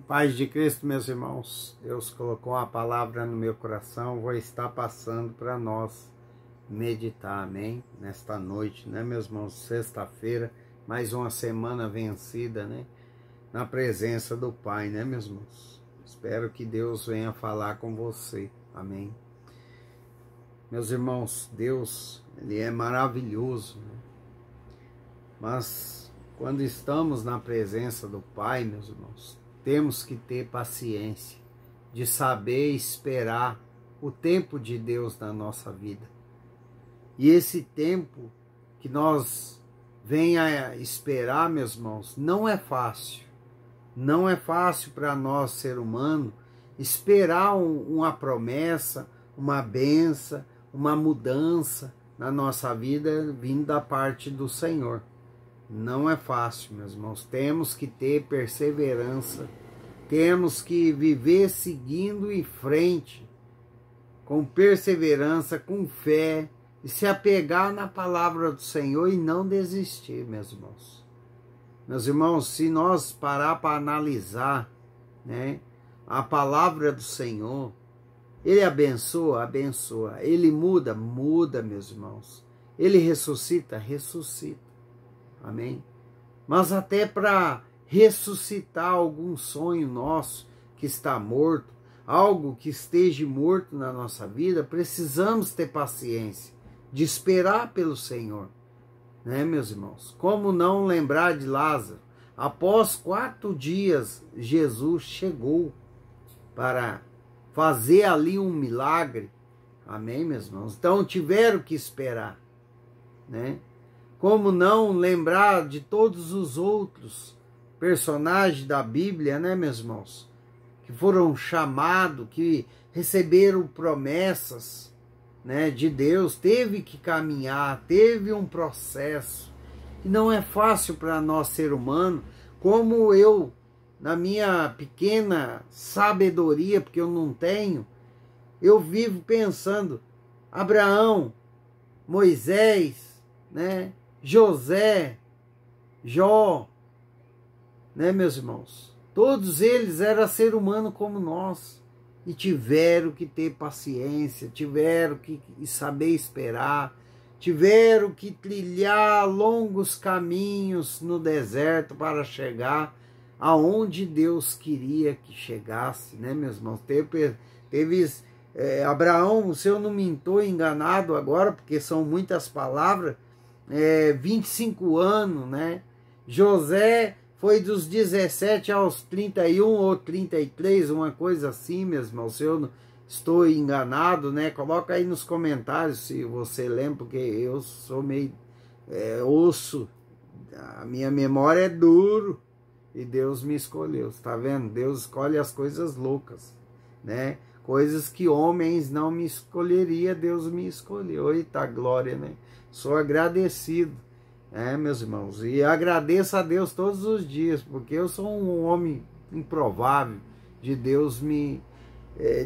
Paz de Cristo, meus irmãos. Deus colocou uma palavra no meu coração, vou estar passando para nós meditar, amém? Nesta noite, né, meus irmãos? Sexta-feira, mais uma semana vencida, né? Na presença do Pai, né, meus irmãos? Espero que Deus venha falar com você, amém? Meus irmãos, Deus, Ele é maravilhoso, né? Mas quando estamos na presença do Pai, meus irmãos, temos que ter paciência de saber esperar o tempo de Deus na nossa vida. E esse tempo que nós venha a esperar, meus irmãos, não é fácil. Não é fácil para nós, ser humano, esperar uma promessa, uma bênção, uma mudança na nossa vida vindo da parte do Senhor. Não é fácil, meus irmãos. Temos que ter perseverança. Temos que viver seguindo em frente, com perseverança, com fé, e se apegar na palavra do Senhor e não desistir, meus irmãos. Meus irmãos, se nós parar para analisar, né, a palavra do Senhor, Ele abençoa, abençoa. Ele muda, muda, meus irmãos. Ele ressuscita, ressuscita. Amém? Mas até para ressuscitar algum sonho nosso que está morto, algo que esteja morto na nossa vida, precisamos ter paciência de esperar pelo Senhor, né, meus irmãos? Como não lembrar de Lázaro? Após 4 dias, Jesus chegou para fazer ali um milagre, amém, meus irmãos? Então tiveram que esperar, né? Como não lembrar de todos os outros personagens da Bíblia, né, meus irmãos? Que foram chamados, que receberam promessas, né, de Deus. Teve que caminhar, teve um processo. E não é fácil para nós, ser humano, como eu, na minha pequena sabedoria, porque eu não tenho, eu vivo pensando, Abraão, Moisés, né, José, Jó, né, meus irmãos? Todos eles eram ser humano como nós e tiveram que ter paciência, tiveram que saber esperar, tiveram que trilhar longos caminhos no deserto para chegar aonde Deus queria que chegasse, né, meus irmãos? Teve Abraão, se eu não me estou enganado agora, porque são muitas palavras, 25 anos, né? José foi dos 17 aos 31 ou 33, uma coisa assim, meus irmãos, se eu não estou enganado, né? Coloca aí nos comentários se você lembra, porque eu sou meio osso, a minha memória é duro, e Deus me escolheu, tá vendo? Deus escolhe as coisas loucas, né? Coisas que homens não me escolheria, Deus me escolheu. Eita glória, né? Sou agradecido, meus irmãos. E agradeço a Deus todos os dias, porque eu sou um homem improvável de Deus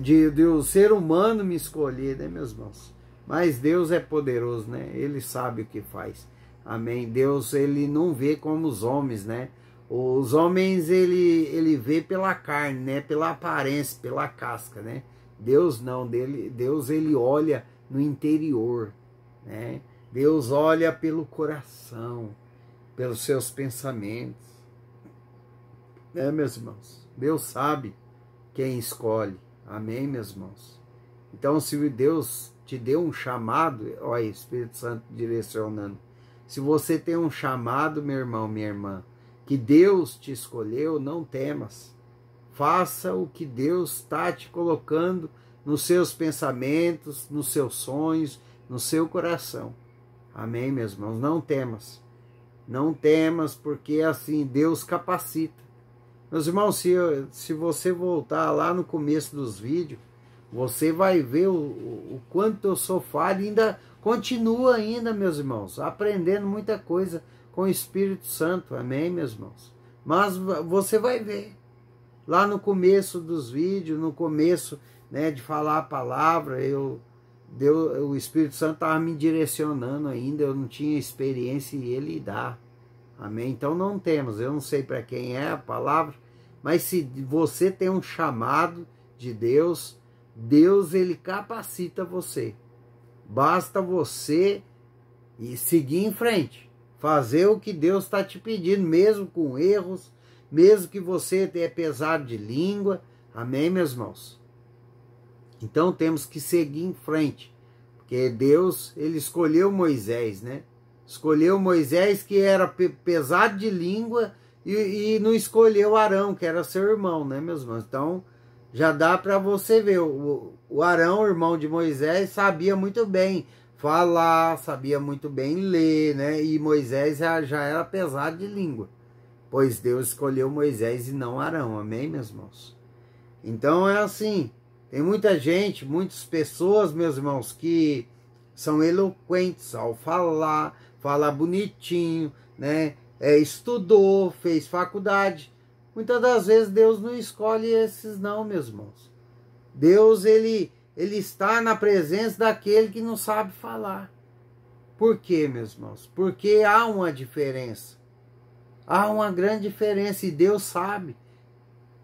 de o ser humano me escolher, né, meus irmãos? Mas Deus é poderoso, né? Ele sabe o que faz. Amém? Deus, Ele não vê como os homens, né? Os homens, ele vê pela carne, né? Pela aparência, pela casca, né? Deus não, Deus, Ele olha no interior, né? Deus olha pelo coração, pelos seus pensamentos, né, meus irmãos? Deus sabe quem escolhe, amém, meus irmãos? Então, se Deus te deu um chamado, olha, Espírito Santo direcionando, se você tem um chamado, meu irmão, minha irmã, que Deus te escolheu, não temas. Faça o que Deus está te colocando nos seus pensamentos, nos seus sonhos, no seu coração. Amém, meus irmãos? Não temas. Não temas, porque assim Deus capacita. Meus irmãos, se você voltar lá no começo dos vídeos, você vai ver o quanto eu sou falho, ainda continua ainda, meus irmãos, aprendendo muita coisa com o Espírito Santo, amém, meus irmãos? Mas você vai ver, lá no começo dos vídeos, no começo, né, de falar a palavra, o Espírito Santo estava me direcionando ainda, eu não tinha experiência e Ele dá, amém? Então não temos, eu não sei para quem é a palavra, Mas se você tem um chamado de Deus, Deus ele capacita você. Basta você seguir em frente, fazer o que Deus está te pedindo, mesmo com erros, mesmo que você tenha pesado de língua. Amém, meus irmãos? Então temos que seguir em frente, porque Deus ele escolheu Moisés, né? Escolheu Moisés, que era pesado de língua, e não escolheu Arão, que era seu irmão, né, meus irmãos? Então, já dá para você ver, o Arão, irmão de Moisés, sabia muito bem falar, sabia muito bem ler, né? E Moisés já era pesado de língua, pois Deus escolheu Moisés e não Arão, amém, meus irmãos? Então, é assim, tem muita gente, muitas pessoas, meus irmãos, que são eloquentes ao falar bonitinho, né? Estudou, fez faculdade. Muitas das vezes Deus não escolhe esses não, meus irmãos. Deus, ele está na presença daquele que não sabe falar. Por quê, meus irmãos? Porque há uma diferença. Há uma grande diferença e Deus sabe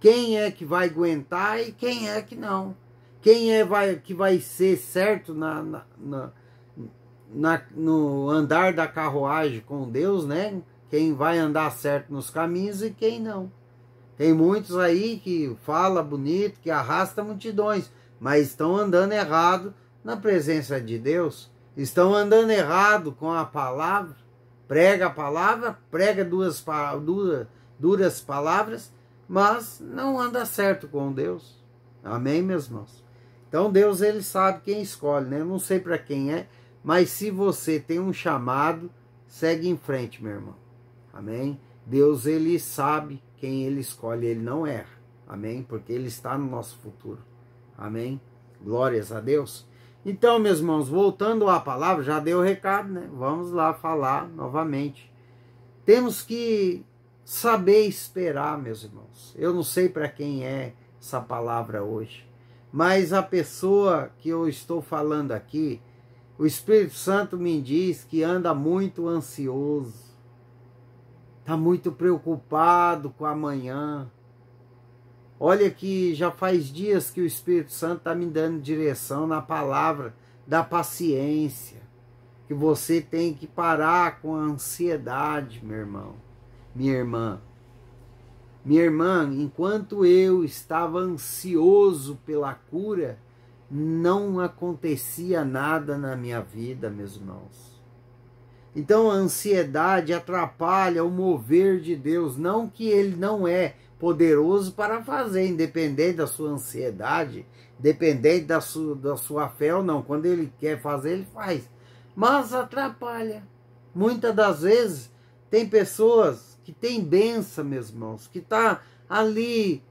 quem é que vai aguentar e quem é que não. Quem é que vai ser certo no andar da carruagem com Deus, né? Quem vai andar certo nos caminhos e quem não. Tem muitos aí que fala bonito, que arrasta multidões, mas estão andando errado na presença de Deus. Estão andando errado com a palavra. Prega a palavra, prega duras palavras, mas não anda certo com Deus. Amém, meus irmãos? Então Deus ele sabe quem escolhe, né? Eu não sei para quem é, mas se você tem um chamado, segue em frente, meu irmão. Amém? Deus, ele sabe quem ele escolhe, ele não erra. Amém? Porque ele está no nosso futuro. Amém? Glórias a Deus. Então, meus irmãos, voltando à palavra, já deu o recado, né? Vamos lá falar novamente. Temos que saber esperar, meus irmãos. Eu não sei para quem é essa palavra hoje, mas a pessoa que eu estou falando aqui, o Espírito Santo me diz que anda muito ansioso, está muito preocupado com amanhã. Olha que já faz dias que o Espírito Santo está me dando direção na palavra da paciência, que você tem que parar com a ansiedade, meu irmão, minha irmã. Minha irmã, enquanto eu estava ansioso pela cura, não acontecia nada na minha vida, meus irmãos. Então a ansiedade atrapalha o mover de Deus, não que ele não é poderoso para fazer, independente da sua ansiedade, independente da sua fé ou não. Quando ele quer fazer, ele faz. Mas atrapalha. Muitas das vezes tem pessoas que têm bênção, meus irmãos, que está ali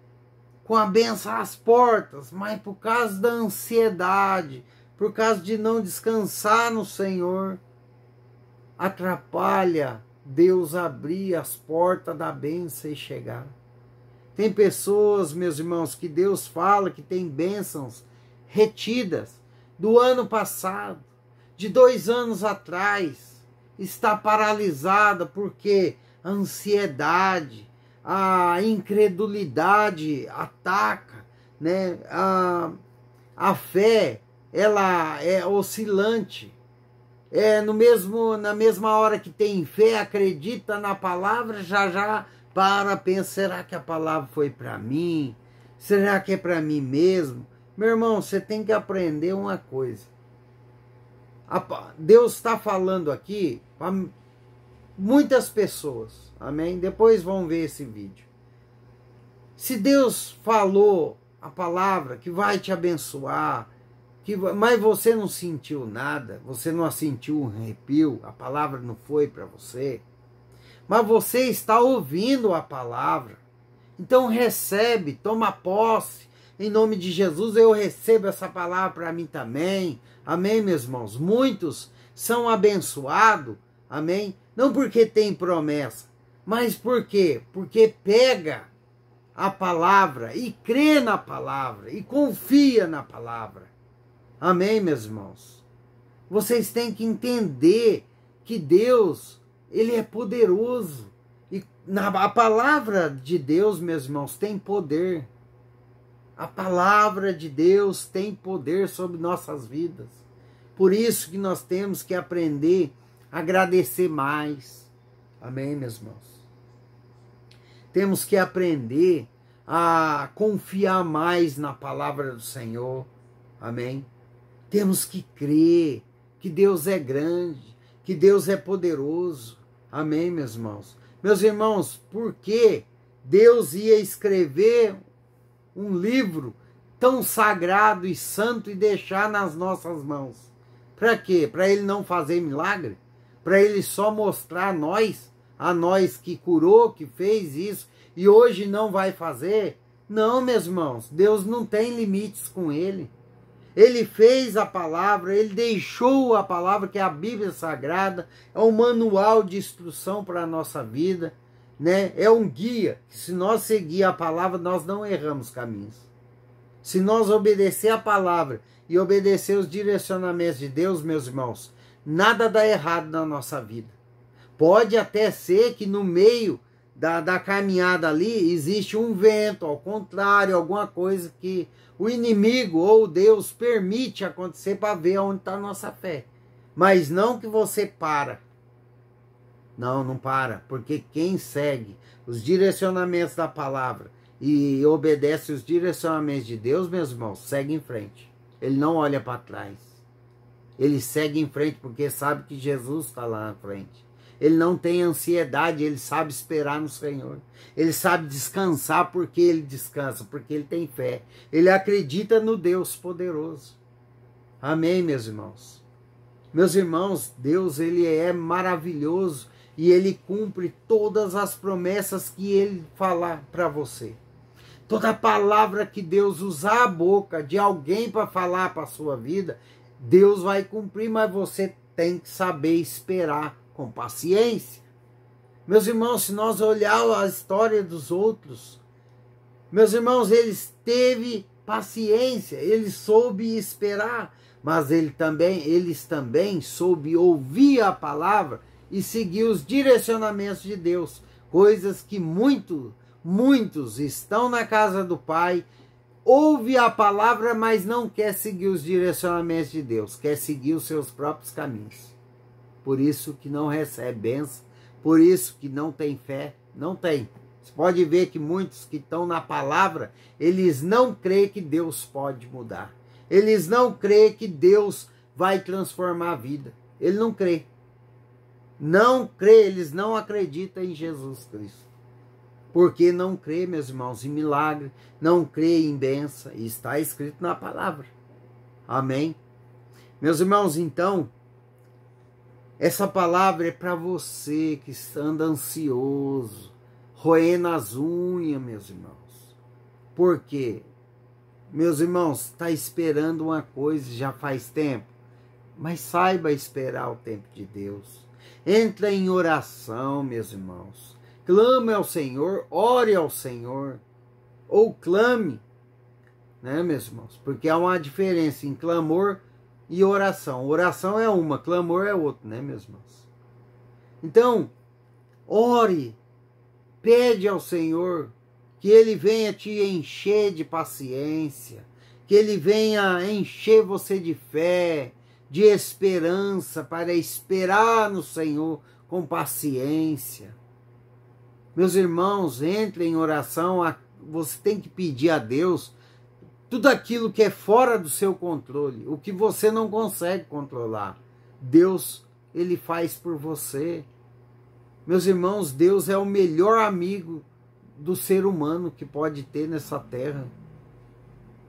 com a bênção às portas, mas por causa da ansiedade, por causa de não descansar no Senhor, atrapalha Deus abrir as portas da bênção e chegar. Tem pessoas, meus irmãos, que Deus fala que tem bênçãos retidas do ano passado, de 2 anos atrás, está paralisada porque a ansiedade, a incredulidade ataca, né? A fé, ela é oscilante. Na mesma hora que tem fé, acredita na palavra, já pensa, será que a palavra foi para mim? Será que é para mim mesmo? Meu irmão, você tem que aprender uma coisa. Deus está falando aqui para muitas pessoas, amém? Depois vão ver esse vídeo. Se Deus falou a palavra que vai te abençoar, mas você não sentiu nada, você não sentiu um arrepio, a palavra não foi para você, mas você está ouvindo a palavra, então recebe, toma posse, em nome de Jesus. Eu recebo essa palavra para mim também, amém, meus irmãos? Muitos são abençoados, amém? Não porque tem promessa, mas por quê? Porque pega a palavra e crê na palavra e confia na palavra. Amém, meus irmãos? Vocês têm que entender que Deus, ele é poderoso. E a palavra de Deus, meus irmãos, tem poder. A palavra de Deus tem poder sobre nossas vidas. Por isso que nós temos que aprender a agradecer mais. Amém, meus irmãos? Temos que aprender a confiar mais na palavra do Senhor. Amém? Temos que crer que Deus é grande, que Deus é poderoso. Amém, meus irmãos? Meus irmãos, por que Deus ia escrever um livro tão sagrado e santo e deixar nas nossas mãos? Para quê? Para ele não fazer milagre? Para ele só mostrar a nós que curou, que fez isso e hoje não vai fazer? Não, meus irmãos, Deus não tem limites com ele. Ele fez a palavra, ele deixou a palavra, que é a Bíblia Sagrada, é um manual de instrução para a nossa vida, né? É um guia, que se nós seguir a palavra, nós não erramos caminhos. Se nós obedecer a palavra e obedecer os direcionamentos de Deus, meus irmãos, nada dá errado na nossa vida. Pode até ser que no meio da caminhada ali existe um vento, ao contrário, alguma coisa que o inimigo ou Deus permite acontecer para ver onde está a nossa fé. Mas não que você para. Não para. Porque quem segue os direcionamentos da palavra e obedece os direcionamentos de Deus, meus irmãos, segue em frente. Ele não olha para trás. Ele segue em frente porque sabe que Jesus está lá na frente. Ele não tem ansiedade, ele sabe esperar no Senhor. Ele sabe descansar porque ele descansa, porque ele tem fé. Ele acredita no Deus poderoso. Amém, meus irmãos? Meus irmãos, Deus, ele é maravilhoso e ele cumpre todas as promessas que ele falar para você. Toda palavra que Deus usar a boca de alguém para falar para a sua vida, Deus vai cumprir, mas você tem que saber esperar com paciência. Meus irmãos, se nós olharmos a história dos outros, meus irmãos, eles teve paciência, eles soube esperar, mas eles também soube ouvir a palavra e seguir os direcionamentos de Deus, coisas que muitos estão na casa do Pai, ouve a palavra, mas não quer seguir os direcionamentos de Deus, quer seguir os seus próprios caminhos. Por isso que não recebe bênção, por isso que não tem fé, não tem. Você pode ver que muitos que estão na palavra, eles não creem que Deus pode mudar. Eles não creem que Deus vai transformar a vida. Ele não crê. Não crê, eles não acreditam em Jesus Cristo. Porque não crê, meus irmãos, em milagre, não crê em bênção. E está escrito na palavra. Amém? Meus irmãos, então, essa palavra é para você que anda ansioso, roendo as unhas, meus irmãos. Por quê? Meus irmãos, está esperando uma coisa já faz tempo, mas saiba esperar o tempo de Deus. Entra em oração, meus irmãos. Clame ao Senhor, ore ao Senhor, ou clame, né, meus irmãos? Porque há uma diferença em clamor e oração. Oração é uma, clamor é outra, né, meus irmãos? Então, ore, pede ao Senhor que Ele venha te encher de paciência, que Ele venha encher você de fé, de esperança, para esperar no Senhor com paciência. Meus irmãos, entre em oração, você tem que pedir a Deus tudo aquilo que é fora do seu controle, o que você não consegue controlar. Deus, Ele faz por você. Meus irmãos, Deus é o melhor amigo do ser humano que pode ter nessa terra.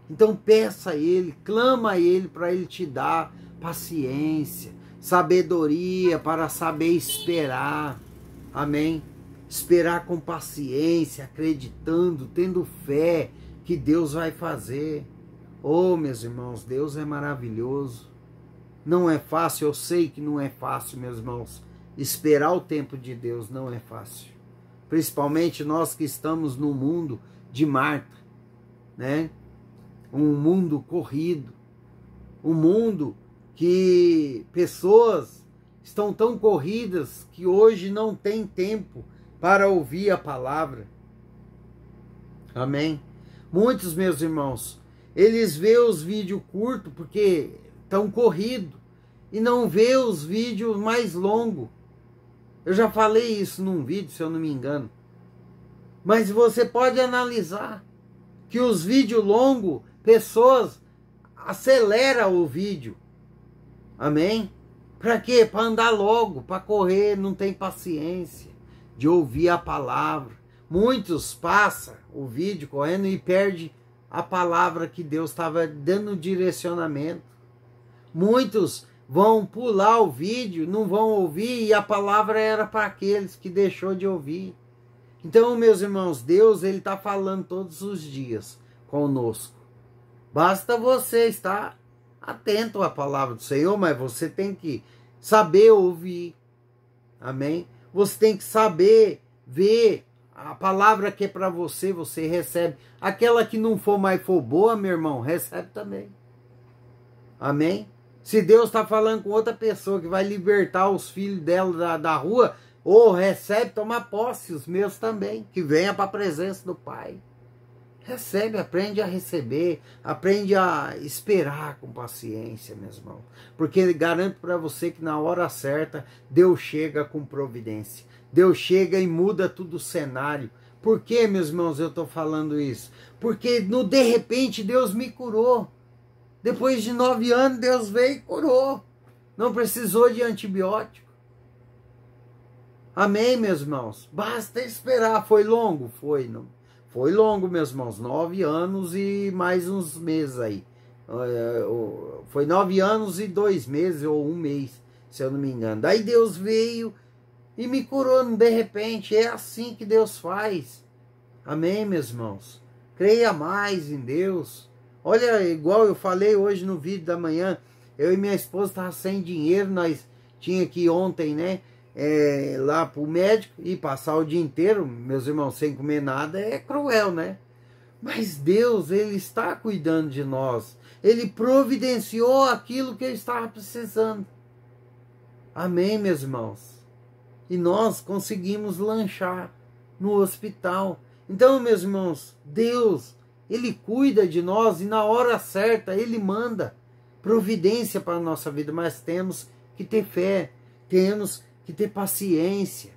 Então peça a Ele, clama a Ele para Ele te dar paciência, sabedoria para saber esperar. Amém? Esperar com paciência, acreditando, tendo fé que Deus vai fazer. Oh, meus irmãos, Deus é maravilhoso. Não é fácil, eu sei que não é fácil, meus irmãos. Esperar o tempo de Deus não é fácil. Principalmente nós que estamos no mundo de Marta, né? Um mundo corrido. Um mundo que pessoas estão tão corridas que hoje não tem tempo para ouvir a palavra. Amém? Muitos, meus irmãos, eles vê os vídeos curtos porque estão corridos e não vê os vídeos mais longos. Eu já falei isso num vídeo, se eu não me engano. Mas você pode analisar que os vídeos longos, pessoas aceleram o vídeo. Amém? Para quê? Para andar logo, para correr, não tem paciência de ouvir a palavra. Muitos passam o vídeo correndo e perdem a palavra que Deus estava dando direcionamento. Muitos vão pular o vídeo, não vão ouvir, e a palavra era para aqueles que deixou de ouvir. Então, meus irmãos, Deus ele está falando todos os dias conosco. Basta você estar atento à palavra do Senhor, mas você tem que saber ouvir. Amém? Você tem que saber ver a palavra que é para você, você recebe. Aquela que não for mais for boa, meu irmão, recebe também. Amém? Se Deus está falando com outra pessoa que vai libertar os filhos dela da rua, ou recebe, toma posse, os meus também, que venha para a presença do Pai. Recebe, aprende a receber, aprende a esperar com paciência, meus irmãos. Porque garanto para você que na hora certa, Deus chega com providência. Deus chega e muda todo o cenário. Por que, meus irmãos, eu estou falando isso? Porque de repente Deus me curou. Depois de 9 anos, Deus veio e curou. Não precisou de antibiótico. Amém, meus irmãos? Basta esperar. Foi longo? Foi, não? Foi longo, meus irmãos. 9 anos e mais uns meses aí. Foi 9 anos e 2 meses, ou 1 mês, se eu não me engano. Daí Deus veio e me curou de repente. É assim que Deus faz. Amém, meus irmãos? Creia mais em Deus. Olha, igual eu falei hoje no vídeo da manhã, eu e minha esposa estavam sem dinheiro, nós tinha que ir ontem, né, lá pro médico e passar o dia inteiro, meus irmãos, sem comer nada, é cruel, né? Mas Deus, Ele está cuidando de nós. Ele providenciou aquilo que eu estava precisando. Amém, meus irmãos? E nós conseguimos lanchar no hospital. Então, meus irmãos, Deus, Ele cuida de nós e na hora certa Ele manda providência para a nossa vida. Mas temos que ter fé, temos que ter paciência.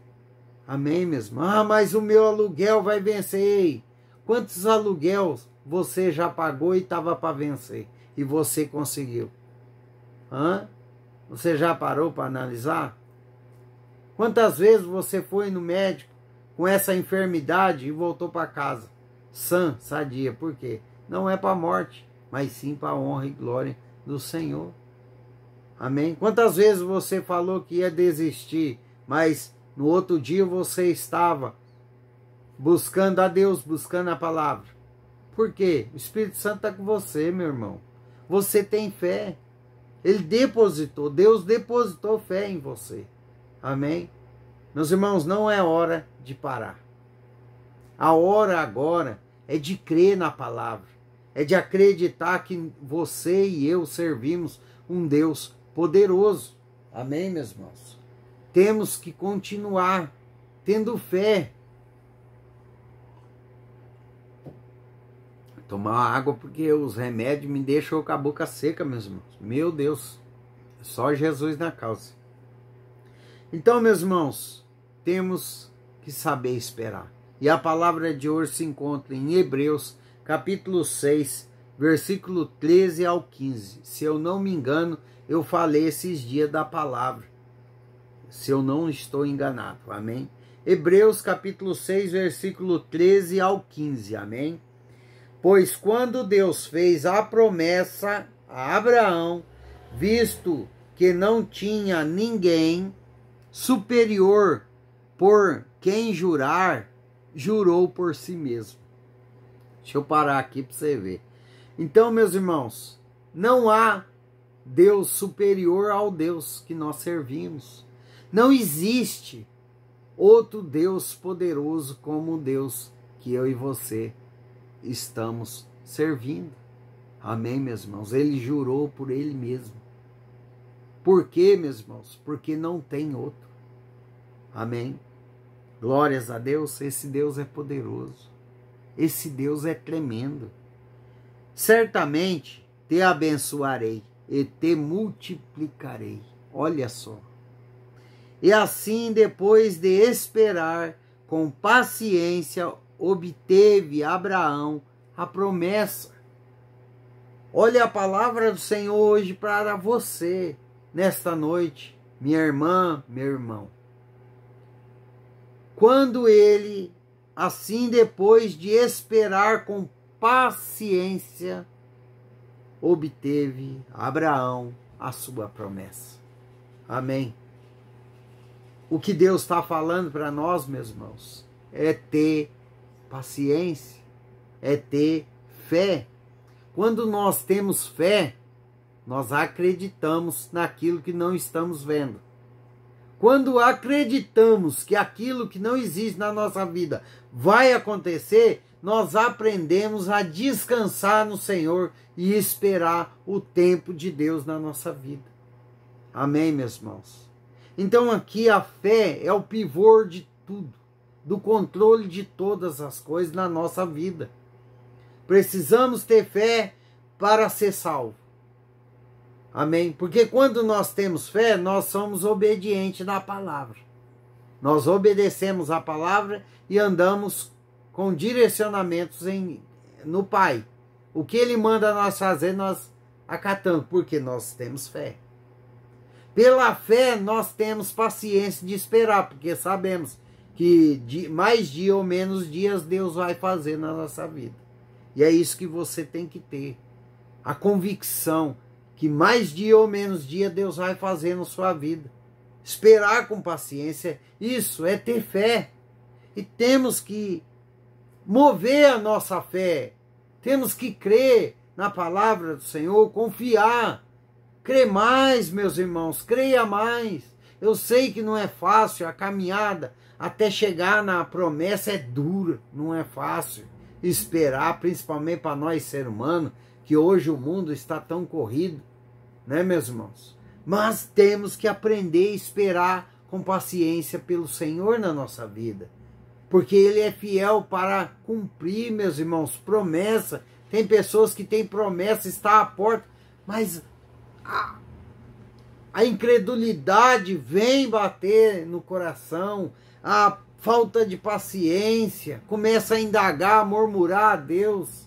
Amém, meus irmãos? Ah, mas o meu aluguel vai vencer. Ei, quantos aluguéis você já pagou e estava para vencer? E você conseguiu? Hã? Você já parou para analisar? Quantas vezes você foi no médico com essa enfermidade e voltou para casa sã, sadia? Por quê? Não é para a morte, mas sim para a honra e glória do Senhor. Amém? Quantas vezes você falou que ia desistir, mas no outro dia você estava buscando a Deus, buscando a palavra? Por quê? O Espírito Santo está com você, meu irmão. Você tem fé. Ele depositou, Deus depositou fé em você. Amém? Meus irmãos, não é hora de parar. A hora agora é de crer na palavra. É de acreditar que você e eu servimos um Deus poderoso. Amém, meus irmãos? Temos que continuar tendo fé. Tomar água porque os remédios me deixam com a boca seca, meus irmãos. Meu Deus, só Jesus na causa. Então, meus irmãos, temos que saber esperar. E a palavra de hoje se encontra em Hebreus, capítulo 6, versículo 13 ao 15. Se eu não me engano, eu falei esses dias da palavra. Se eu não estou enganado, amém? Hebreus, capítulo 6, versículo 13 ao 15, amém? Pois quando Deus fez a promessa a Abraão, visto que não tinha ninguém superior por quem jurar, jurou por si mesmo. Deixa eu parar aqui para você ver. Então, meus irmãos, não há Deus superior ao Deus que nós servimos. Não existe outro Deus poderoso como o Deus que eu e você estamos servindo. Amém, meus irmãos? Ele jurou por ele mesmo. Por quê, meus irmãos? Porque não tem outro. Amém? Glórias a Deus, esse Deus é poderoso. Esse Deus é tremendo. Certamente te abençoarei e te multiplicarei. Olha só. E assim, depois de esperar com paciência, obteve Abraão a promessa. Olha a palavra do Senhor hoje para você, nesta noite, minha irmã, meu irmão. Quando ele, assim depois de esperar com paciência, obteve Abraão a sua promessa. Amém. O que Deus está falando para nós, meus irmãos, é ter paciência, é ter fé. Quando nós temos fé, nós acreditamos naquilo que não estamos vendo. Quando acreditamos que aquilo que não existe na nossa vida vai acontecer, nós aprendemos a descansar no Senhor e esperar o tempo de Deus na nossa vida. Amém, meus irmãos? Então aqui a fé é o pivô de tudo, do controle de todas as coisas na nossa vida. Precisamos ter fé para ser salvo. Amém? Porque quando nós temos fé, nós somos obedientes na palavra. Nós obedecemos a palavra e andamos com direcionamentos no Pai. O que Ele manda nós fazer, nós acatamos, porque nós temos fé. Pela fé, nós temos paciência de esperar, porque sabemos que mais dia ou menos dias Deus vai fazer na nossa vida. E é isso que você tem que ter. A convicção que mais dia ou menos dia Deus vai fazer na sua vida. Esperar com paciência, isso é ter fé. E temos que mover a nossa fé. Temos que crer na palavra do Senhor, confiar. Crê mais, meus irmãos, creia mais. Eu sei que não é fácil, a caminhada até chegar na promessa é dura, não é fácil. Esperar, principalmente para nós, ser humano, que hoje o mundo está tão corrido, né, meus irmãos? Mas temos que aprender a esperar com paciência pelo Senhor na nossa vida. Porque Ele é fiel para cumprir, meus irmãos, promessa. Tem pessoas que têm promessa, está à porta, mas a incredulidade vem bater no coração, a falta de paciência, começa a indagar, a murmurar a Deus.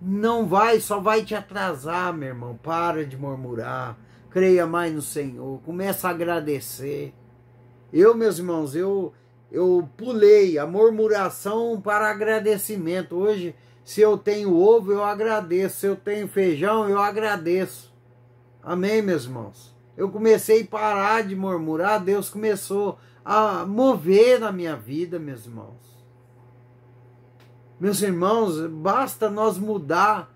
Não vai, só vai te atrasar, meu irmão. Para de murmurar, creia mais no Senhor, começa a agradecer. Meus irmãos, eu pulei a murmuração para agradecimento. Hoje, se eu tenho ovo, eu agradeço. Se eu tenho feijão, eu agradeço. Amém, meus irmãos? Eu comecei a parar de murmurar, Deus começou a mover na minha vida, meus irmãos. Meus irmãos, basta nós mudar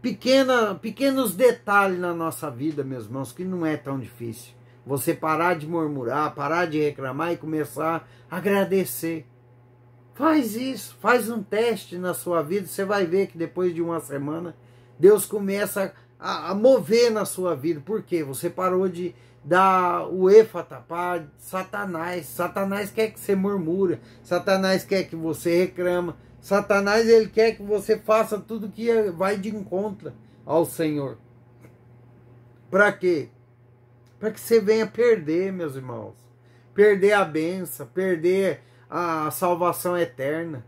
pequenos detalhes na nossa vida, meus irmãos, que não é tão difícil. Você parar de murmurar, parar de reclamar e começar a agradecer. Faz isso, faz um teste na sua vida, você vai ver que depois de uma semana, Deus começa a mover na sua vida. Por quê? Você parou de dar o éfata para Satanás. Satanás quer que você murmura, Satanás quer que você reclama, Satanás ele quer que você faça tudo que vai de encontro ao Senhor. Para quê? Para que você venha perder, meus irmãos. Perder a bênção, perder a salvação eterna.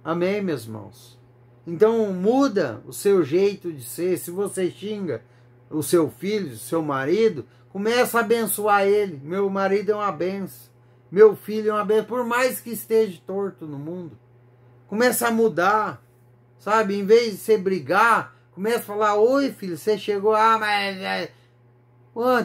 Amém, meus irmãos? Então muda o seu jeito de ser. Se você xinga o seu filho, o seu marido, começa a abençoar ele. Meu marido é uma benção. Meu filho é uma benção. Por mais que esteja torto no mundo. Começa a mudar. Sabe? Em vez de você brigar, começa a falar: oi filho, você chegou. Mas...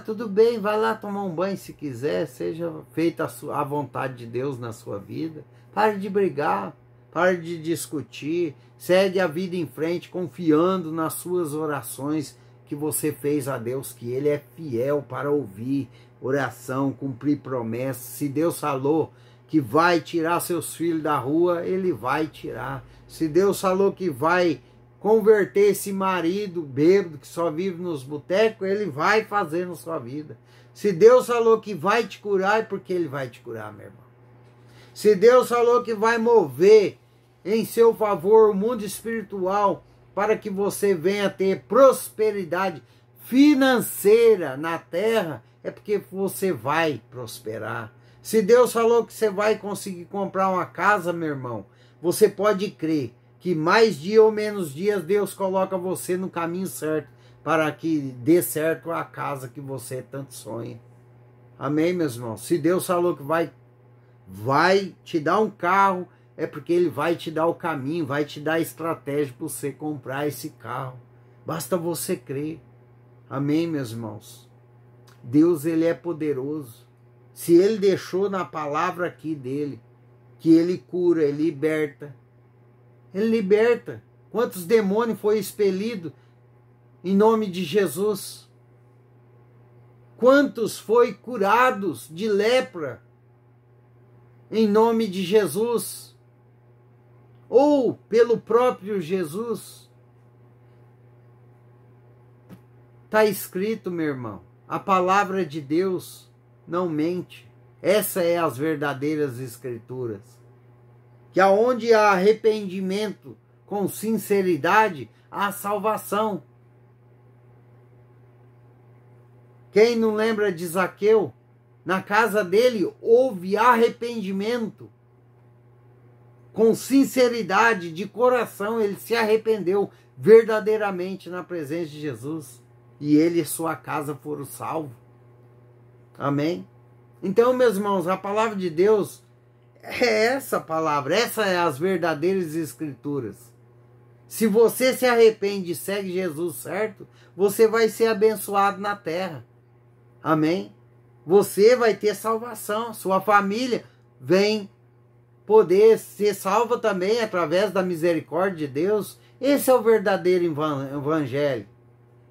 tudo bem, vai lá tomar um banho se quiser. Seja feita a vontade de Deus na sua vida. Pare de brigar. Pare de discutir. Segue a vida em frente, confiando nas suas orações que você fez a Deus, que Ele é fiel para ouvir oração, cumprir promessas. Se Deus falou que vai tirar seus filhos da rua, Ele vai tirar. Se Deus falou que vai converter esse marido bêbado que só vive nos botecos, Ele vai fazer na sua vida. Se Deus falou que vai te curar, é porque Ele vai te curar, meu irmão. Se Deus falou que vai mover em seu favor o mundo espiritual para que você venha ter prosperidade financeira na terra, é porque você vai prosperar. Se Deus falou que você vai conseguir comprar uma casa, meu irmão, você pode crer que mais dia ou menos dias Deus coloca você no caminho certo para que dê certo a casa que você tanto sonha. Amém, meus irmãos? Se Deus falou que vai te dar um carro, é porque Ele vai te dar o caminho, vai te dar a estratégia para você comprar esse carro. Basta você crer. Amém, meus irmãos? Deus, Ele é poderoso. Se Ele deixou na palavra aqui dEle, que Ele cura, Ele liberta. Ele liberta. Quantos demônios foi expelido em nome de Jesus? Quantos foi curados de lepra em nome de Jesus? Ou pelo próprio Jesus? Está escrito, meu irmão, a palavra de Deus não mente. Essa é as verdadeiras escrituras. Que aonde há arrependimento com sinceridade, há salvação. Quem não lembra de Zaqueu? Na casa dele houve arrependimento. Com sinceridade, de coração, ele se arrependeu verdadeiramente na presença de Jesus. E ele e sua casa foram salvos. Amém? Então, meus irmãos, a palavra de Deus é essa palavra. Essa é as verdadeiras escrituras. Se você se arrepende e segue Jesus certo, você vai ser abençoado na terra. Amém? Você vai ter salvação. Sua família vem poder ser salva também através da misericórdia de Deus. Esse é o verdadeiro evangelho.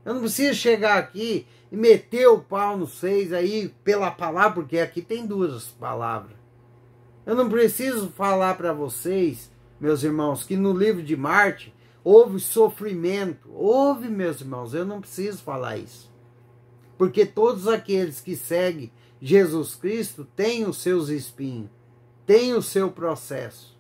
Eu não preciso chegar aqui e meter o pau nos seis aí pela palavra, porque aqui tem duas palavras. Eu não preciso falar para vocês, meus irmãos, que no livro de Marte houve sofrimento. Houve, meus irmãos, eu não preciso falar isso. Porque todos aqueles que seguem Jesus Cristo têm os seus espinhos, têm o seu processo.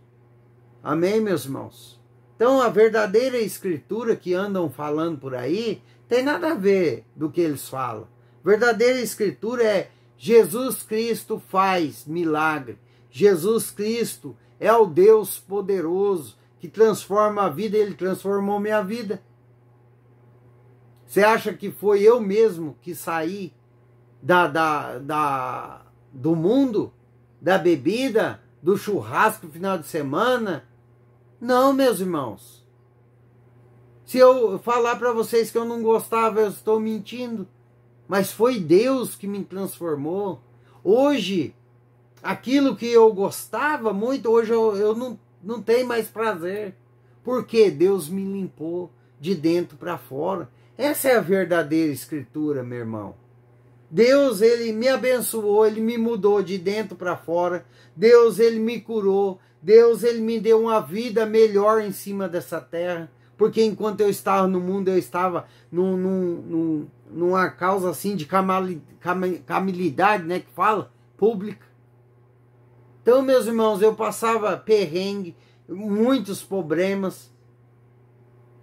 Amém, meus irmãos? Então, a verdadeira escritura que andam falando por aí tem nada a ver do que eles falam. Verdadeira escritura é Jesus Cristo faz milagre. Jesus Cristo é o Deus poderoso que transforma a vida. Ele transformou minha vida. Você acha que foi eu mesmo que saí do mundo, da bebida, do churrasco no final de semana? Não, meus irmãos. Se eu falar para vocês que eu não gostava, eu estou mentindo. Mas foi Deus que me transformou. Hoje, aquilo que eu gostava muito, hoje eu não tenho mais prazer. Porque Deus me limpou de dentro para fora. Essa é a verdadeira escritura, meu irmão. Deus, Ele me abençoou, Ele me mudou de dentro para fora. Deus, Ele me curou. Deus, Ele me deu uma vida melhor em cima dessa terra. Porque enquanto eu estava no mundo, eu estava numa causa assim de camilidade, né, que fala, pública. Então, meus irmãos, eu passava perrengue, muitos problemas.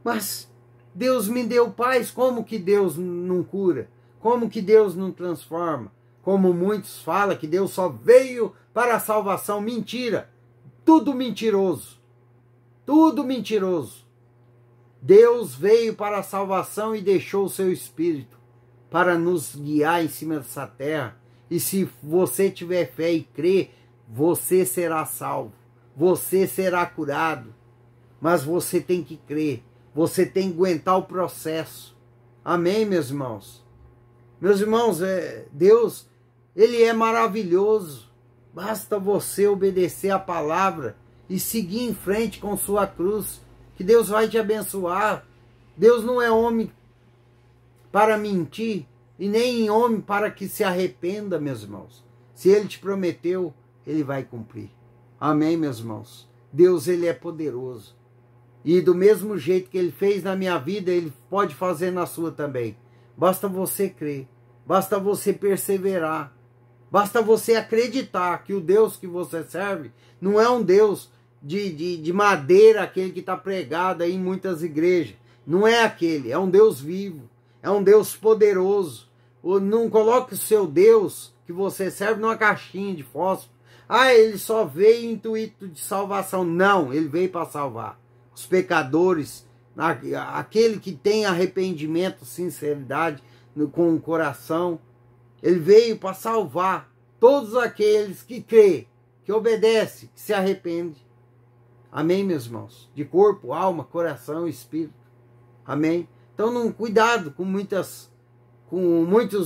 Mas Deus me deu paz. Como que Deus não cura? Como que Deus não transforma? Como muitos falam que Deus só veio para a salvação. Mentira! Tudo mentiroso. Tudo mentiroso. Deus veio para a salvação e deixou o seu Espírito para nos guiar em cima dessa terra. E se você tiver fé e crer, você será salvo. Você será curado. Mas você tem que crer. Você tem que aguentar o processo. Amém, meus irmãos? Meus irmãos, Deus, Ele é maravilhoso. Basta você obedecer a palavra e seguir em frente com sua cruz, que Deus vai te abençoar. Deus não é homem para mentir e nem homem para que se arrependa, meus irmãos. Se Ele te prometeu, Ele vai cumprir. Amém, meus irmãos? Deus, Ele é poderoso. E do mesmo jeito que Ele fez na minha vida, Ele pode fazer na sua também. Basta você crer. basta você perseverar, basta você acreditar que o Deus que você serve não é um Deus de madeira, aquele que está pregado aí em muitas igrejas. Não é aquele, é um Deus vivo, é um Deus poderoso. Não coloque o seu Deus que você serve numa caixinha de fósforo. Ah, ele só veio intuito de salvação. Não, ele veio para salvar os pecadores, aquele que tem arrependimento, sinceridade com o coração. Ele veio para salvar todos aqueles que crê, que obedece, que se arrepende. Amém, meus irmãos? De corpo, alma, coração e espírito. Amém? Então, cuidado com muitos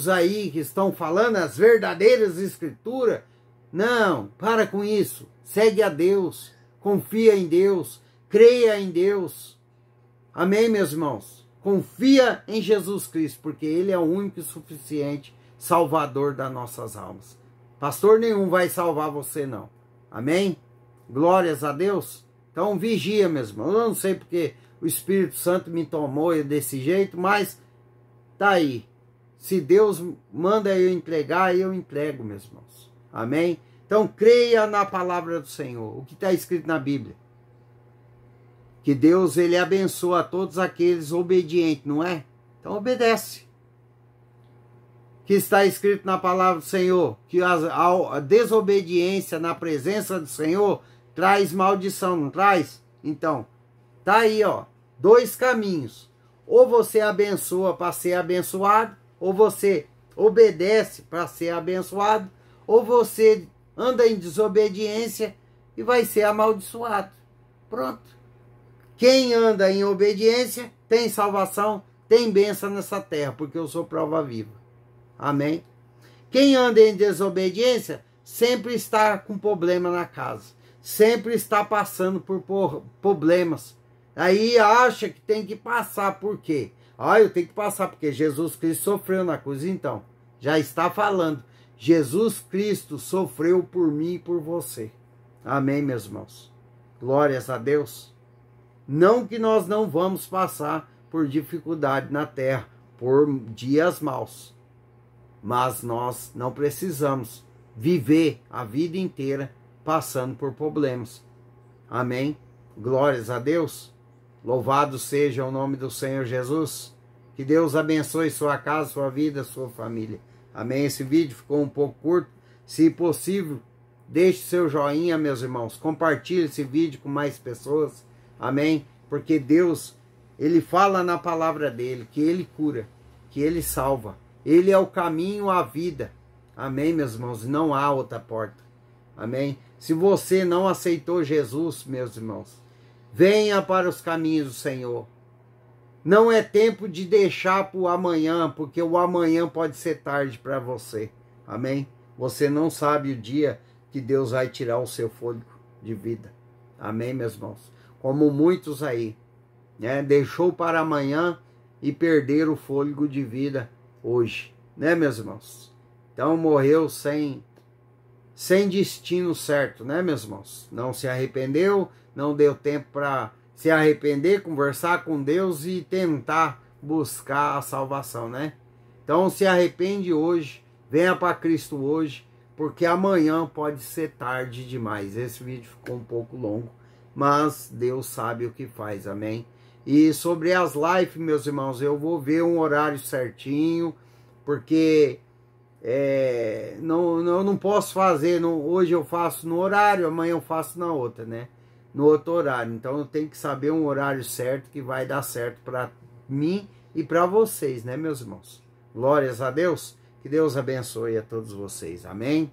aí que estão falando as verdadeiras escrituras. Não, para com isso. Segue a Deus, confia em Deus, creia em Deus. Amém, meus irmãos? Confia em Jesus Cristo, porque Ele é o único e suficiente Salvador das nossas almas. Pastor nenhum vai salvar você, não. Amém? Glórias a Deus. Então vigia, meus irmãos. Eu não sei porque o Espírito Santo me tomou desse jeito, mas tá aí. Se Deus manda eu entregar, eu entrego, meus irmãos. Amém? Então creia na palavra do Senhor, o que está escrito na Bíblia. Que Deus, Ele abençoa a todos aqueles obedientes, não é? Então obedece. Que está escrito na palavra do Senhor, que a desobediência na presença do Senhor traz maldição, não traz? Então, tá aí, ó, 2 caminhos. Ou você abençoa para ser abençoado, ou você obedece para ser abençoado, ou você anda em desobediência e vai ser amaldiçoado. Pronto. Quem anda em obediência tem salvação, tem bênção nessa terra, porque eu sou prova viva. Amém? Quem anda em desobediência sempre está com problema na casa. Sempre está passando por problemas. Aí acha que tem que passar. Por quê? Eu tenho que passar porque Jesus Cristo sofreu na cruz. Então, já está falando. Jesus Cristo sofreu por mim e por você. Amém, meus irmãos? Glórias a Deus. Não que nós não vamos passar por dificuldade na terra, por dias maus. Mas nós não precisamos viver a vida inteira passando por problemas. Amém? Glórias a Deus. Louvado seja o nome do Senhor Jesus. Que Deus abençoe sua casa, sua vida, sua família. Amém? Esse vídeo ficou um pouco curto. Se possível, deixe seu joinha, meus irmãos. Compartilhe esse vídeo com mais pessoas. Amém? Porque Deus, Ele fala na palavra dEle que Ele cura, que Ele salva. Ele é o caminho à vida. Amém, meus irmãos? Não há outra porta. Amém? Se você não aceitou Jesus, meus irmãos, venha para os caminhos do Senhor. Não é tempo de deixar para o amanhã, porque o amanhã pode ser tarde para você. Amém? Você não sabe o dia que Deus vai tirar o seu fôlego de vida. Amém, meus irmãos? Como muitos aí, né? Deixou para amanhã e perderam o fôlego de vida hoje, né, meus irmãos? Então morreu sem destino certo, né, meus irmãos? Não se arrependeu, não deu tempo para se arrepender, conversar com Deus e tentar buscar a salvação, né? Então se arrepende hoje, venha para Cristo hoje, porque amanhã pode ser tarde demais. Esse vídeo ficou um pouco longo, mas Deus sabe o que faz, amém? E sobre as lives, meus irmãos, eu vou ver um horário certinho, porque eu não posso fazer, hoje eu faço no horário, amanhã eu faço na outra, né? No outro horário. Então eu tenho que saber um horário certo que vai dar certo para mim e para vocês, né, meus irmãos? Glórias a Deus. Que Deus abençoe a todos vocês. Amém?